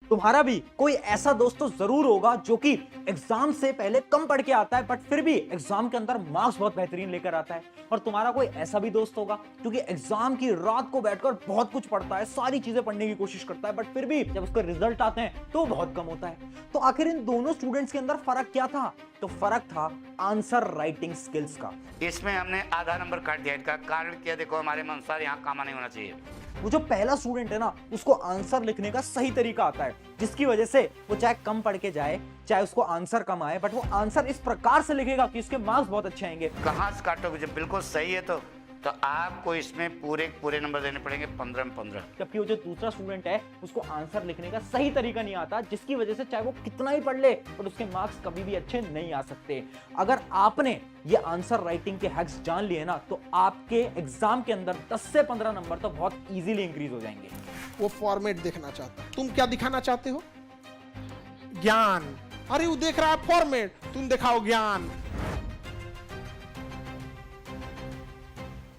तुम्हारा भी कोई ऐसा दोस्त तो जरूर होगा जो कि एग्जाम से पहले कम पढ़ के आता है बट फिर भी एग्जाम के अंदर मार्क्स बहुत बेहतरीन लेकर आता है। और तुम्हारा कोई ऐसा भी दोस्त होगा जो कि एग्जाम की रात को बैठकर बहुत कुछ पढ़ता है, सारी चीजें पढ़ने की कोशिश करता है बट फिर भी जब उसके रिजल्ट आते हैं तो बहुत कम होता है। तो आखिर इन दोनों स्टूडेंट्स के अंदर फर्क क्या था? तो फर्क था आंसर राइटिंग स्किल्स का। इसमें हमने आधा नंबर काट दिया। इसका कारण क्या? देखो, हमारे अनुसार यहाँ कामा नहीं होना चाहिए। वो जो पहला स्टूडेंट है ना, उसको आंसर लिखने का सही तरीका आता है, जिसकी वजह से वो चाहे कम पढ़ के जाए, चाहे उसको आंसर कम आए, बट वो आंसर इस प्रकार से लिखेगा कि उसके मार्क्स बहुत अच्छे आएंगे। कहाँ से काटोगे? जब बिल्कुल सही है तो आपको इसमें पूरे नंबर देने पड़ेंगे, 15 में 15। जबकि वो जो दूसरा स्टूडेंट है उसको आंसर लिखने का सही तरीका नहीं आता, जिसकी वजह से चाहे वो कितना ही पढ़ ले बट उसके मार्क्स कभी भी अच्छे नहीं आ सकते। अगर आपने ये आंसर राइटिंग के हैक्स जान लिए ना, तो आपके एग्जाम के अंदर 10 से 15 नंबर तो बहुत इजीली इंक्रीज हो जाएंगे। वो फॉर्मेट देखना चाहता है। तुम क्या दिखाना चाहते हो? ज्ञान। अरे वो देख रहा है फॉर्मेट, तुम दिखाओ ज्ञान।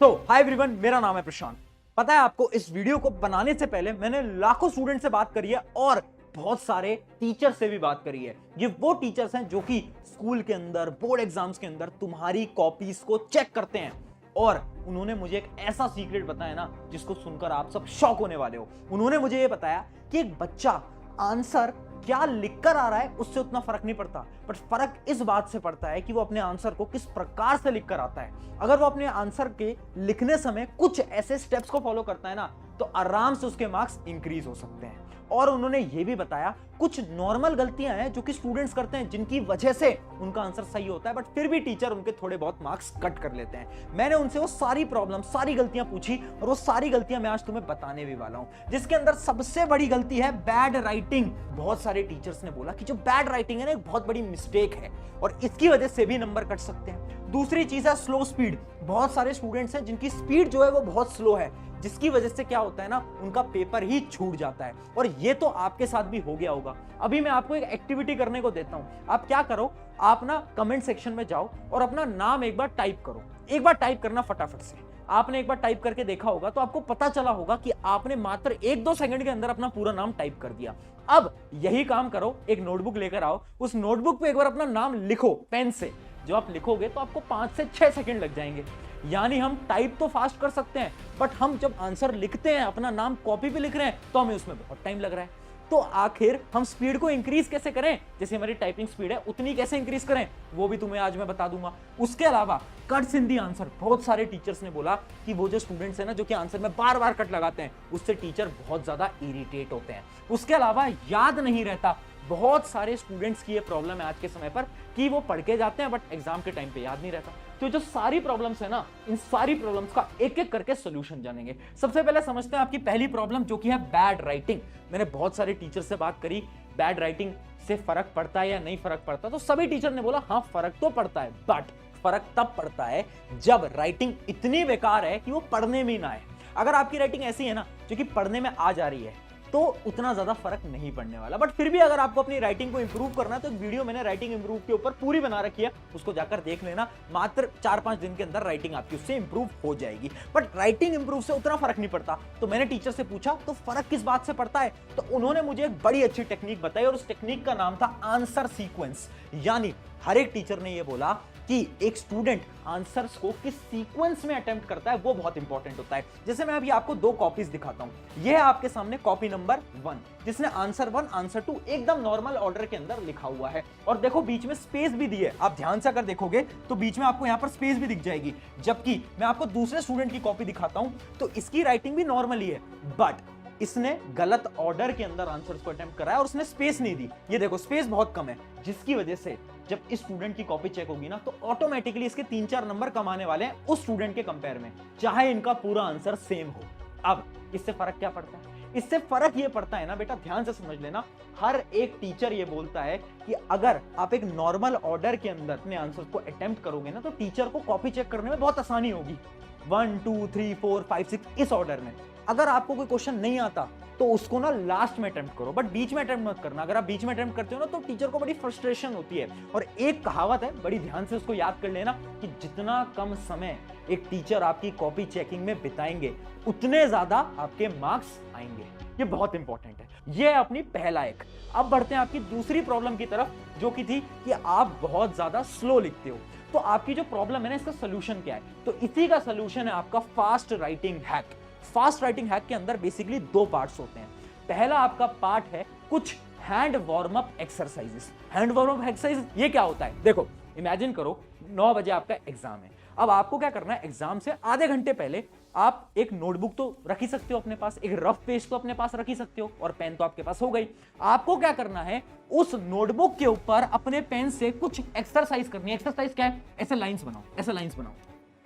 तो हाय एवरीवन, मेरा नाम है प्रशांत। पता है आपको, इस वीडियो को बनाने से पहले मैंने लाखों स्टूडेंट से बात करी है और बहुत सारे टीचर से भी बात करी है। ये वो टीचर्स हैं जो कि स्कूल के अंदर, बोर्ड एग्जाम्स के अंदर तुम्हारी कॉपीज को चेक करते हैं। और उन्होंने मुझे एक ऐसा सीक्रेट बताया ना, जिसको सुनकर आप सब शॉक होने वाले हो। उन्होंने मुझे ये बताया कि एक बच्चा आंसर क्या लिखकर आ रहा है उससे उतना फर्क नहीं पड़ता, बट फर्क इस बात से पड़ता है कि वो अपने आंसर को किस प्रकार से लिखकर आता है। अगर वो अपने आंसर के लिखने समय कुछ ऐसे स्टेप्स को फॉलो करता है ना, तो आराम से उसके मार्क्स इंक्रीज हो सकते हैं। और उन्होंने ये भी बताया कुछ नॉर्मल गलतियां हैं जो कि स्टूडेंट्स करते हैं, जिनकी वजह से उनका आंसर सही होता है बट फिर भी टीचर उनके थोड़े बहुत मार्क्स कट कर लेते हैं। मैंने उनसे वो सारी प्रॉब्लम, सारी गलतियां पूछी और वो सारी गलतियां मैं आज तुम्हें बताने भी वाला हूं, जिसके अंदर सबसे बड़ी गलती है बैड राइटिंग। बहुत सारे टीचर्स ने बोला कि जो बैड राइटिंग है ना, एक बहुत बड़ी मिस्टेक है और इसकी वजह से भी नंबर कट सकते हैं। दूसरी चीज है स्लो स्पीड। बहुत सारे स्टूडेंट्स हैं जिनकी स्पीड जो है वो बहुत स्लो है, जिसकी वजह से क्या होता है ना, उनका पेपर ही छूट जाता है। और ये तो आपके साथ भी हो गया होगा। अभी मैं आपको एक एक्टिविटी करने को देता हूं। आप क्या करो, आप ना कमेंट सेक्शन में जाओ और अपना नाम एक बार टाइप करो। एक बार टाइप करना फटाफट से। आपने एक बार टाइप करके देखा होगा तो आपको पता चला होगा कि आपने मात्र 1-2 सेकंड के अंदर अपना पूरा नाम टाइप कर दिया। अब यही काम करो, एक नोटबुक लेकर आओ, उस नोटबुक पे एक बार अपना नाम लिखो पेन से। जो आप लिखोगे तो आपको 5 से 6 सेकंड लग जाएंगे। यानी हम टाइप तो फास्ट कर सकते हैं, बट हम जब आंसर लिखते हैं, अपना नाम कॉपी पे लिख रहे हैं, तो हमें उसमें बहुत टाइम लग रहा है। तो आखिर हम स्पीड को इंक्रीज कैसे करें? जैसे हमारी टाइपिंग स्पीड है उतनी कैसे इंक्रीज करें, वो भी तुम्हें आज मैं बता दूंगा। उसके अलावा कट्स इन दी आंसर। बहुत सारे टीचर्स ने बोला कि वो जो स्टूडेंट्स हैं ना, जो कि आंसर में बार बार कट लगाते हैं, उससे टीचर बहुत ज्यादा इरिटेट होते हैं। उसके अलावा याद नहीं रहता। बहुत सारे स्टूडेंट्स की ये प्रॉब्लम है आज के समय पर कि वो पढ़ के जाते हैं बट एग्जाम के टाइम पे याद नहीं रहता। तो जो सारी प्रॉब्लम्स है ना, इन सारी प्रॉब्लम्स का एक एक करके सॉल्यूशन जानेंगे। सबसे पहले समझते हैं आपकी पहली प्रॉब्लम, जो कि है बैड राइटिंग। मैंने बहुत सारे टीचर से बात करी, बैड राइटिंग से फर्क पड़ता है या नहीं फर्क पड़ता, तो सभी टीचर ने बोला हाँ फर्क तो पड़ता है, बट फर्क तब पड़ता है जब राइटिंग इतनी बेकार है कि वो पढ़ने में ना आए। अगर आपकी राइटिंग ऐसी है ना जो कि पढ़ने में आ जा रही है, तो उतना ज्यादा फर्क नहीं पड़ने वाला। बट फिर भी अगर आपको अपनी राइटिंग को इंप्रूव करना है, तो एक वीडियो मैंने राइटिंग इंप्रूव के ऊपर पूरी बना रखी है, उसको जाकर देख लेना। मात्र 4-5 दिन के अंदर राइटिंग आपकी उससे इंप्रूव हो जाएगी। बट राइटिंग इंप्रूव से उतना फर्क नहीं पड़ता। तो मैंने टीचर से पूछा तो फर्क किस बात से पड़ता है, तो उन्होंने मुझे एक बड़ी अच्छी टेक्निक बताई और उस टेक्निक का नाम था आंसर सीक्वेंस। यानी हर एक टीचर ने यह बोला कि एक स्टूडेंट आंसर्स को किस सीक्वेंस में अटेम्प्ट करता है वो बहुत इंपॉर्टेंट होता है। जैसे मैं अभी आपको 2 कॉपीज दिखाता हूं। यह है आपके सामने कॉपी नंबर 1, जिसने आंसर 1 आंसर 2 एकदम नॉर्मल ऑर्डर के अंदर लिखा हुआ है। और देखो बीच में स्पेस भी दी है। आप ध्यान से अगर देखोगे तो बीच में आपको यहां पर स्पेस भी दिख जाएगी। जबकि मैं आपको दूसरे स्टूडेंट की कॉपी दिखाता हूं तो इसकी राइटिंग भी नॉर्मल ही है, बट इसने गलत ऑर्डर के अंदर आंसर्स को अटेम्प्ट करा है और उसने स्पेस नहीं दी। ये देखो स्पेस बहुत कम है, जिसकी वजह से जब इस स्टूडेंट की कॉपी चेक होगी ना, तो ऑटोमेटिकली इसके 3-4 नंबर कम आने वाले हैं उस स्टूडेंट के कंपेयर में, चाहे इनका पूरा आंसर सेम हो। अब इससे फर्क क्या पड़ता है? इससे फर्क ये पड़ता है ना बेटा, ध्यान से समझ लेना। हर एक टीचर ये बोलता है कि अगर आप एक नॉर्मल ऑर्डर के अंदर अपने आंसर को अटेम्प्ट करोगे ना, तो टीचर को कॉपी चेक करने में बहुत आसानी होगी। 1 2 3 4 5 6 इस ऑर्डर में। अगर आपको कोई क्वेश्चन नहीं आता तो उसको ना लास्ट में अटेम्प्ट करो, बट बीच में अटेम्प्ट मत करना। अगर आप बीच में अटेम्प्ट करते हो ना, तो टीचर को बड़ी फ्रस्ट्रेशन होती है। और एक कहावत है, बड़ी ध्यान से उसको याद कर लेना, कि जितना कम समय एक टीचर आपकी कॉपी चेकिंग में बिताएंगे, उतने ज्यादा आपके मार्क्स आएंगे। ये बहुत इंपॉर्टेंट है। ये है अपनी पहला एक। अब बढ़ते हैं आपकी दूसरी प्रॉब्लम की तरफ, जो कि थी कि आप बहुत ज्यादा स्लो लिखते हो। तो आपकी जो प्रॉब्लम है ना, इसका सोल्यूशन क्या है? तो इसी का सोल्यूशन है आपका fast writing hack. Fast writing hack के अंदर बेसिकली दो पार्ट्स होते हैं। पहला आपका पार्ट है कुछ hand warm up exercises. Hand warm up exercise ये क्या होता है? देखो, इमेजिन करो 9 बजे आपका एग्जाम है। अब आपको क्या करना है, एग्जाम से आधे घंटे पहले आप एक नोटबुक तो रख ही सकते हो अपने पास, एक रफ पेज तो अपने पास रख ही सकते हो, और पेन तो आपके पास हो गई। आपको क्या करना है, उस नोटबुक के ऊपर अपने पेन से कुछ एक्सरसाइज करनी है। एक्सरसाइज क्या है? ऐसे लाइंस बनाओ, ऐसे लाइंस बनाओ,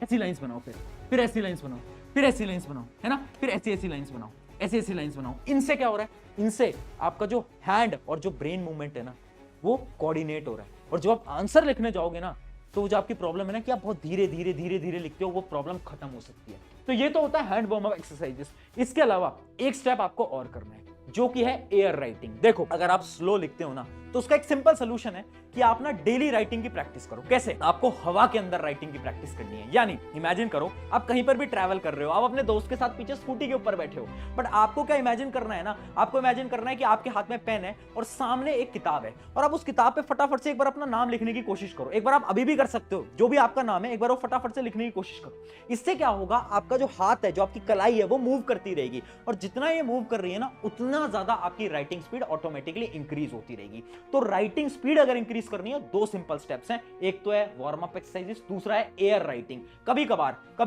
ऐसी लाइंस बनाओ, फिर ऐसी लाइंस बनाओ, फिर ऐसी लाइंस बनाओ, है ना, फिर ऐसी ऐसी लाइंस बनाओ, ऐसी ऐसी लाइंस बनाओ। इनसे क्या हो रहा है? इनसे आपका जो हैंड और जो ब्रेन मूवमेंट है ना, वो कोऑर्डिनेट हो रहा है। और जब आप आंसर लिखने जाओगे ना, तो जो आपकी प्रॉब्लम है ना कि आप बहुत धीरे धीरे धीरे धीरे लिखते हो, वो प्रॉब्लम खत्म हो सकती है। तो ये तो होता है हैंड वार्म अप एक्सरसाइजेस। इसके अलावा एक स्टेप आपको और करना है, जो कि है एयर राइटिंग। देखो, अगर आप स्लो लिखते हो ना, तो उसका एक सिंपल सोल्यूशन है कि आप ना डेली राइटिंग की प्रैक्टिस करो। कैसे? आपको हवा के अंदर राइटिंग की प्रैक्टिस करनी है। यानी इमेजिन करो आप कहीं पर भी ट्रैवल कर रहे हो, आप अपने दोस्त के साथ पीछे स्कूटी के ऊपर बैठे हो, बट आपको क्या इमेजिन करना है ना, आपको इमेजिन करना है कि आपके हाथ में पेन है और सामने एक किताब है, और आप उस किताब पे फटाफट से एक बार अपना नाम लिखने की कोशिश करो। एक बार आप अभी भी कर सकते हो, जो भी आपका नाम है एक बार वो फटाफट से लिखने की कोशिश करो। इससे क्या होगा, आपका जो हाथ है, जो आपकी कलाई है, वो मूव करती रहेगी, और जितना ये मूव कर रही है ना, उतना ज्यादा आपकी राइटिंग स्पीड ऑटोमेटिकली इंक्रीज होती रहेगी। तो राइटिंग स्पीड अगर इंक्रीज करनी है, दो सिंपल स्टेप्स हैं। एक तो है वार्म अप एक्सरसाइजेस, दूसरा है एयर राइटिंग। कभी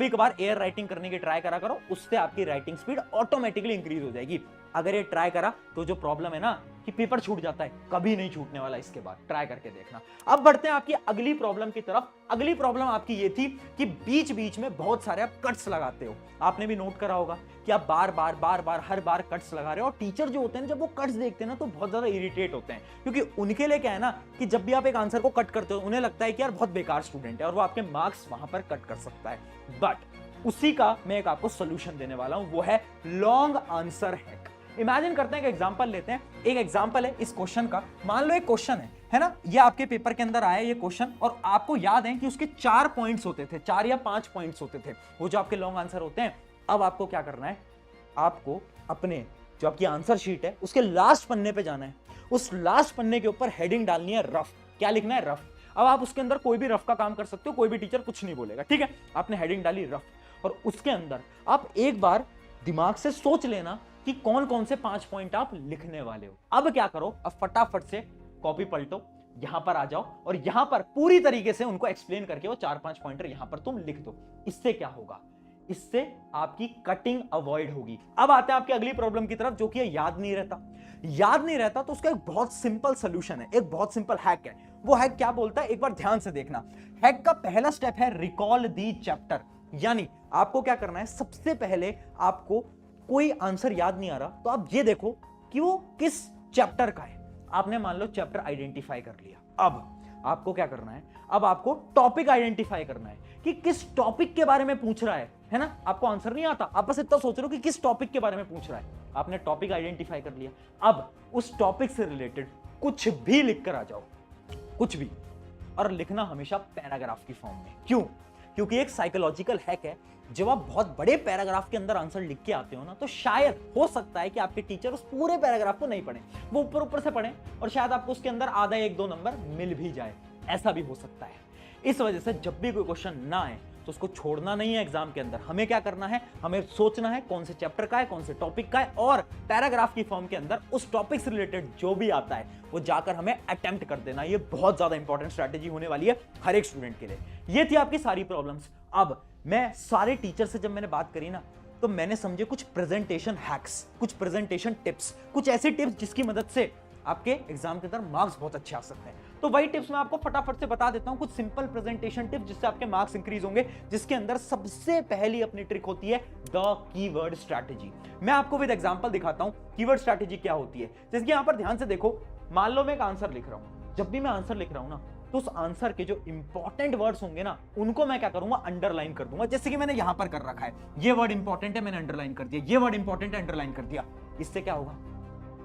कभार एयर राइटिंग करने की ट्राई करा करो, उससे आपकी राइटिंग स्पीड ऑटोमेटिकली इंक्रीज हो जाएगी। अगर ये ट्राई करा तो जो प्रॉब्लम है ना कि पेपर छूट जाता है, कभी नहीं छूटने वाला। इसके बाद ट्राई करके देखना। अब बढ़ते हैं आपकी अगली प्रॉब्लम की तरफ। अगली प्रॉब्लम आपकी ये थी कि बीच बीच में बहुत सारे आप कट्स लगाते हो। आपने भी नोट करा होगा कि आप बार बार हर बार कट्स लगा रहे हो, और टीचर जो होते हैं जब वो कट्स देखते हैं ना, तो बहुत ज्यादा इरिटेट होते हैं, क्योंकि उनके लिए क्या है ना कि जब भी आप एक आंसर को कट करते हो, उन्हें लगता है कि यार बहुत बेकार स्टूडेंट है, और वो आपके मार्क्स वहां पर कट कर सकता है। बट उसी का मैं एक आपको सोल्यूशन देने वाला हूं, वो है लॉन्ग आंसर हैक। इमेजिन करते हैं कि एग्जांपल लेते हैं। एक एग्जांपल है इस क्वेश्चन का। मान लो एक क्वेश्चन है ना, ये आपके पेपर के अंदर आया ये क्वेश्चन, और आपको याद है कि उसके 4 पॉइंट्स होते थे, 4 या 5 पॉइंट्स होते थे, वो जो आपके लॉन्ग आंसर होते हैं। अब आपको क्या करना है, आपको अपने जो आपकी आंसर शीट है उसके लास्ट पन्ने पे जाना है। उस लास्ट पन्ने के ऊपर हेडिंग डालनी है रफ। क्या लिखना है? रफ। अब आप उसके अंदर कोई भी रफ का काम कर सकते हो, कोई भी टीचर कुछ नहीं बोलेगा, ठीक है। आपने हेडिंग डाली रफ, और उसके अंदर आप एक बार दिमाग से सोच लेना कि कौन कौन से 5 पॉइंट आप लिखने वाले हो। अब क्या करो, अब फटाफट से कॉपी पलटो, यहां पर आ जाओ, और यहां पर पूरी तरीके से उनको एक्सप्लेन करके वो 4-5 पॉइंटर यहां पर तुम लिख दो। इससे क्या होगा, इससे आपकी कटिंग अवॉइड होगी। अब आते हैं आपकी अगली प्रॉब्लम की तरफ, जो कि याद नहीं रहता। याद नहीं रहता तो उसका एक बहुत सिंपल सोल्यूशन है, एक बहुत सिंपल हैक है। वो हैक क्या बोलता है, एक बार ध्यान से देखना। हैक का पहला स्टेप है रिकॉल दी चैप्टर। यानी आपको क्या करना है, सबसे पहले आपको कोई आंसर याद नहीं आ रहा, तो आप ये देखो कि वो किस चैप्टर का है। आपने मान लो चैप्टर आइडेंटिफाई कर लिया। अब आपको क्या करना है, अब आपको टॉपिक आइडेंटिफाई करना है कि किस टॉपिक के बारे में पूछ रहा है ना। आपको आंसर नहीं आता, आप बस इतना सोच रहे हो कि किस टॉपिक के बारे में पूछ रहा है। आपने टॉपिक आइडेंटिफाई कर लिया। अब उस टॉपिक से रिलेटेड कुछ भी लिख कर आ जाओ, कुछ भी, और लिखना हमेशा पैराग्राफ की फॉर्म में। क्यों? क्योंकि एक साइकोलॉजिकल हैक है, जब आप बहुत बड़े पैराग्राफ के अंदर आंसर लिख के आते हो ना, तो शायद हो सकता है कि आपके टीचर उस पूरे पैराग्राफ को नहीं पढ़े, वो ऊपर ऊपर से पढ़े, और शायद आपको उसके अंदर आधा 1-2 नंबर मिल भी जाए। ऐसा भी हो सकता है। इस वजह से जब भी कोई क्वेश्चन ना आए तो उसको छोड़ना नहीं है एग्जाम के अंदर। हमें क्या करना है, हमें सोचना है कौन से चैप्टर का है, कौन से टॉपिक का है, और पैराग्राफ की फॉर्म के अंदर उस टॉपिक से रिलेटेड जो भी आता है वो जाकर हमें अटेम्प्ट कर देना। ये बहुत ज्यादा इंपॉर्टेंट स्ट्रैटेजी होने वाली है हर एक स्टूडेंट के लिए। ये थी आपकी सारी प्रॉब्लम्स। अब मैं सारे टीचर से जब मैंने बात करी ना, तो मैंने समझे कुछ प्रेजेंटेशन हैक्स, कुछ प्रेजेंटेशन टिप्स, कुछ ऐसे टिप्स जिसकी मदद से आपके एग्जाम के अंदर मार्क्स बहुत अच्छे आ सकते हैं। तो वही टिप्स मैं आपको फटाफट से बता देता हूं, कुछ सिंपल प्रेजेंटेशन टिप्स जिससे आपके मार्क्स इंक्रीज होंगे, जिसके अंदर सबसे पहली अपनी ट्रिक होती है द कीवर्ड स्ट्रैटेजी। मैं आपको विद एग्जांपल दिखाता हूं कीवर्ड स्ट्रैटेजी क्या होती है। जैसे कि यहां पर ध्यान से देखो, मान लो मैं एक आंसर लिख रहा हूं। जब भी मैं आंसर लिख रहा हूं ना, तो उस आंसर के जो इंपॉर्टेंट वर्ड्स होंगे ना, उनको मैं क्या करूंगा, अंडरलाइन कर दूंगा। जैसे कि मैंने यहां पर कर रखा है, ये वर्ड इंपॉर्टेंट है, मैंने अंडरलाइन कर दिया, ये वर्ड इंपॉर्टेंट है, अंडरलाइन कर दिया। इससे क्या होगा,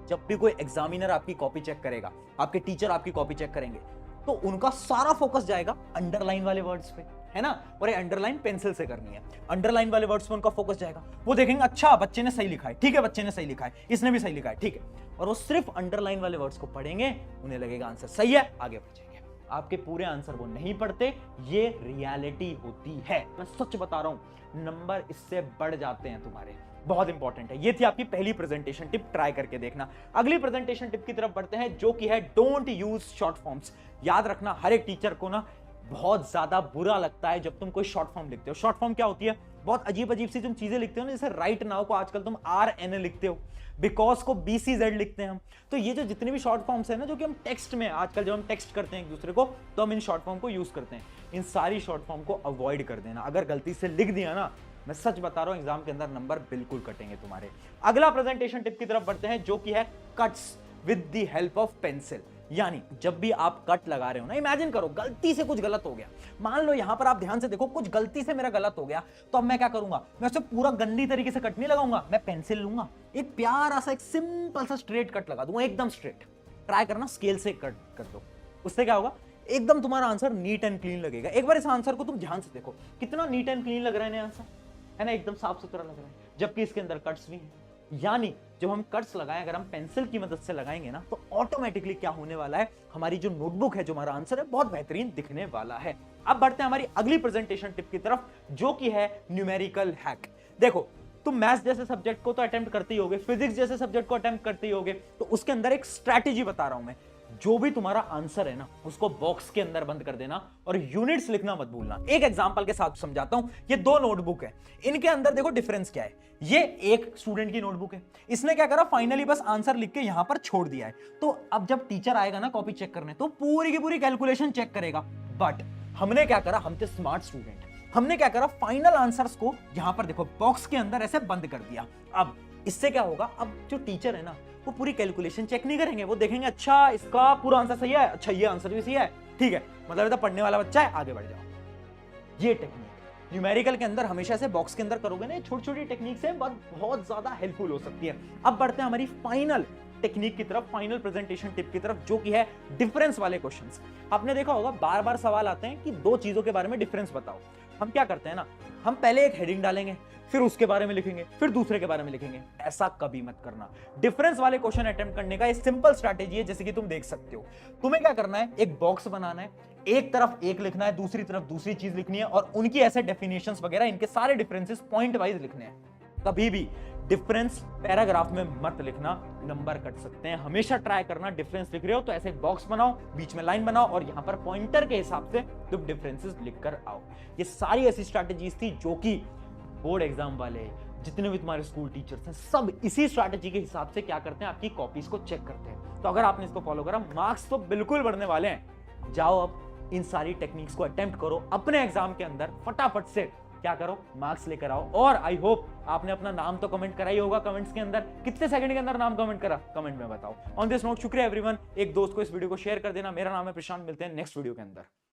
जब भी कोई एग्जामिनर आपकी कॉपी चेक करेगा, आपके टीचर आपकी कॉपी चेक करेंगे, तो उनका सारा फोकस जाएगा अंडरलाइन वाले वर्ड्स पे। है ना, और ये अंडरलाइन पेंसिल से करनी है। अंडरलाइन वाले वर्ड्स पे उनका फोकस जाएगा, वो देखेंगे अच्छा बच्चे ने सही लिखा है, ठीक है बच्चे ने सही लिखा है, इसने भी सही लिखा है, ठीक है, और वो सिर्फ अंडरलाइन वाले वर्ड्स को पढ़ेंगे, उन्हें लगेगा आंसर सही है, आगे बढ़ जाएंगे। आपके पूरे आंसर वो नहीं पढ़ते, ये रियलिटी होती है, मैं सच बता रहा हूं, नंबर इससे बढ़ जाते हैं तुम्हारे, बहुत इंपॉर्टेंट है। ये थी आपकी पहली प्रेजेंटेशन टिप, ट्राई करके देखना। अगली प्रेजेंटेशन टिप की तरफ बढ़ते हैं, जो कि है डोंट यूज शॉर्ट फॉर्म्स। याद रखना, हर एक टीचर को ना बहुत ज्यादा बुरा लगता है जब तुम कोई शॉर्ट फॉर्म लिखते हो। शॉर्ट फॉर्म क्या होती है? बहुत अजीब अजीब सी तुम चीजें लिखते हो ना, जैसे राइट नाउ को आजकल तुम RN लिखते हो, बिकॉज को BCZ लिखते हैं हम। तो ये जो जितने भी शॉर्ट फॉर्म्स है ना, जो कि हम टेक्स्ट में आजकल जब हम टेक्स्ट करते हैं एक दूसरे को, तो हम इन शॉर्ट फॉर्म को यूज करते हैं। इन सारी शॉर्ट फॉर्म को अवॉइड कर देना। अगर गलती से लिख दिया ना, मैं सच बता रहा हूं, एग्जाम के अंदर नंबर बिल्कुल कटेंगे तुम्हारे। अगला प्रेजेंटेशन टिप की तरफ बढ़ते हैं, जो कि है cuts with the help of pencil. यानी जब भी आप कट लगा रहे हो ना, इमेजिन करो गलती से कुछ गलत हो गया, मान लो यहां पर आप ध्यान से देखो, कुछ गलती से मेरा गलत हो गया, तो अब मैं क्या करूंगा? मैं उसे पूरा गंदी तरीके से कट नहीं लगाऊंगा, मैं पेंसिल लूंगा, एक प्यारा सा एक सिंपल सा स्ट्रेट कट लगा दूंगा, एकदम स्ट्रेट। ट्राई करना, स्केल से कट कर दो, उससे क्या होगा? एकदम तुम्हारा आंसर नीट एंड क्लीन लगेगा। एक बार इस आंसर को तुम ध्यान से देखो, कितना नीट एंड क्लीन लग रहा है आंसर, है ना, एकदम साफ सुथरा लग रहा है, जबकि इसके अंदर कट्स भी हैं। यानी जब हम कट्स लगाएं, अगर हम पेंसिल की मदद से लगाएंगे ना, तो ऑटोमेटिकली क्या होने वाला है, हमारी जो नोटबुक है, जो हमारा आंसर है, बहुत बेहतरीन दिखने वाला है। अब बढ़ते हैं हमारी अगली प्रेजेंटेशन टिप की तरफ, जो कि है न्यूमेरिकल हैक। देखो, तुम मैथ्स जैसे सब्जेक्ट को तो अटेम्प्ट करते ही होगे, फिजिक्स जैसे सब्जेक्ट को अटेम्प्ट करते ही होगे, तो उसके अंदर एक स्ट्रैटेजी बता रहा हूं मैं। जो भी तुम्हारा आंसर है ना, उसको बॉक्स के अंदर बंद कर देना और यूनिट्स लिखना मत भूलना। एक एग्जांपल के साथ समझाता हूं। ये दो नोटबुक है, इनके अंदर देखो डिफरेंस क्या है। ये एक स्टूडेंट की नोटबुक है, इसने क्या करा, फाइनली बस आंसर लिख के यहां पर छोड़ दिया है। तो अब जब टीचर आएगा ना कॉपी चेक करने, तो पूरी की पूरी कैलकुलेशन चेक करेगा। बट हमने क्या करा, हम थे स्मार्ट स्टूडेंट, हमने क्या करा, फाइनल आंसर्स को यहां पर देखो बॉक्स के अंदर ऐसे बंद कर दिया। अब इससे क्या होगा, अब जो टीचर है ना, वो पूरी कैलकुलेशन चेक नहीं करेंगे, वो देखेंगे अच्छा इसका पूरा आंसर सही है, अच्छा ये आंसर भी सही है, ठीक है, मतलब ये तो पढ़ने वाला बच्चा है, आगे बढ़ जाओ। ये टेक्निक न्यूमेरिकल के अंदर हमेशा से बॉक्स के अंदर करोगे ना, छोटी छोटी टेक्निक से बहुत ज्यादा हेल्पफुल हो सकती है। अब बढ़ते हैं हमारी फाइनल टेक्निक की तरफ, फाइनल प्रेजेंटेशन टिप की तरफ, जो कि है डिफरेंस वाले क्वेश्चंस। आपने देखा होगा बार बार सवाल आते हैं कि दो चीजों के बारे में डिफरेंस बताओ। हम क्या करते हैं ना, हम पहले एक हेडिंग डालेंगे, फिर उसके बारे में लिखेंगे, फिर दूसरे के बारे में लिखेंगे। ऐसा कभी मत करना। डिफरेंस वाले क्वेश्चन अटेम्प्ट करने का एक सिंपल स्ट्रैटेजी है, जैसे कि तुम देख सकते हो। तुम्हें क्या करना है, एक बॉक्स बनाना है, एक तरफ एक लिखना है, दूसरी तरफ दूसरी चीज लिखनी है, और उनकी ऐसे डेफिनेशंस वगैरह, इनके सारे डिफरेंसेस पॉइंट वाइज लिखने हैं। कभी भी डिफरेंस पैराग्राफ में मत लिखना, नंबर कट सकते हैं। हमेशा ट्राई करना, डिफरेंस लिख रहे हो तो ऐसे एक बॉक्स बनाओ, बीच में लाइन बनाओ, और यहां पर पॉइंटर के हिसाब से तुम डिफरेंसेस लिखकर आओ। ये सारी ऐसी स्ट्रैटेजीज थी जो कि बोर्ड एग्जाम वाले, जितने भी तुम्हारे स्कूल टीचर्स हैं, सब इसी स्ट्रैटेजी के हिसाब से क्या करते हैं, आपकी कॉपीज को चेक करते हैं। तो अगर आपने इसको फॉलो करा, मार्क्स तो बिल्कुल बढ़ने वाले हैं। जाओ अब इन सारी टेक्निक्स को अटेम्प्ट करो, अपने एग्जाम के अंदर फटाफट से क्या करो, मार्क्स लेकर आओ। और आई होप आपने अपना नाम तो कमेंट करा ही होगा कमेंट्स के अंदर। कितने सेकंड के अंदर नाम कमेंट करा, कमेंट में बताओ। ऑन दिस नोट, शुक्रिया एवरीवन। एक दोस्त को इस वीडियो को शेयर कर देना। मेरा नाम है प्रशांत, मिलते हैं नेक्स्ट वीडियो के अंदर।